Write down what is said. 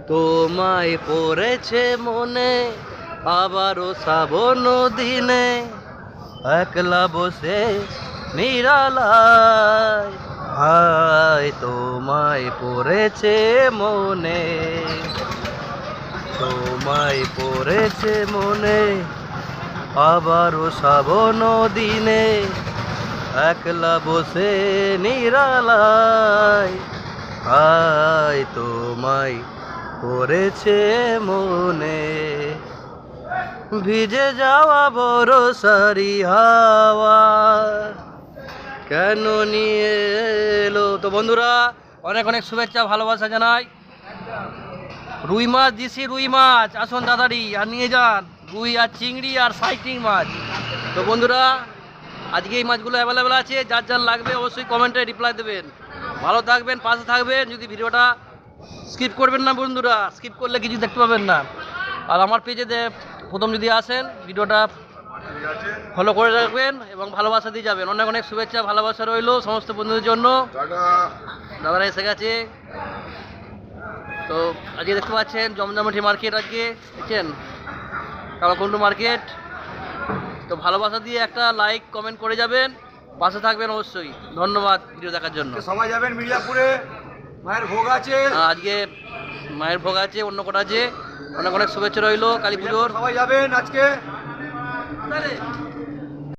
তোমায় পড়েছে মনে আবারও শ্রাবণ দিনে, একলা বসে নিরালায়, হায় তোমায় পড়েছে মনে, তোমায় পড়েছে মনে আবারও শ্রাবণ দিনে, একলা বসে নিরালায়, হায় তোমায় পড়েছে মনে। ভিজে যাওয়া বরসারি হাওয়া কেন নিয়ে এলো। তো বন্ধুরা, অনেক অনেক শুভেচ্ছা ভালোবাসা জানাই। রুই মাছ দিছি, রুই মাছ আসুন দাদারি আর নিয়ে যান, রুই আর চিংড়ি আর সাইটিং মাছ। তো বন্ধুরা, আজকে এই মাছগুলো অ্যাভেলেবেল আছে, যার যার লাগবে অবশ্যই কমেন্টে রিপ্লাই দেবেন। ভালো থাকবেন, পাশে থাকবেন, যদি ভিডিওটা স্কিপ করবেন না বন্ধুরা, স্কিপ করলে কিছু দেখতে পাবেন না। আর আমার পেজে প্রথম যদি আসেন ভিডিওটা ফলো করে রাখবেন এবং ভালোবাসা দিয়ে যাবেন। অনেক অনেক শুভেচ্ছা ভালোবাসা রইলো সমস্ত বন্ধুদের জন্য। দাদারা এসে গেছে। তো আজকে দেখতে পাচ্ছেন জমজমাটি মার্কেট, আজকে দেখছেন কামাকুণ্ডু মার্কেট। তো ভালোবাসা দিয়ে একটা লাইক কমেন্ট করে যাবেন, পাশে থাকবেন অবশ্যই। ধন্যবাদ ভিডিও দেখার জন্য। সবাই যাবেন মির্জাপুরে, মায়ের ভোগ আছে আজকে, মায়ের ভোগ আছে, অন্য কোটা আছে। অনেক অনেক শুভেচ্ছা রইলো কালী পুজোর। সবাই যাবেন আজকে।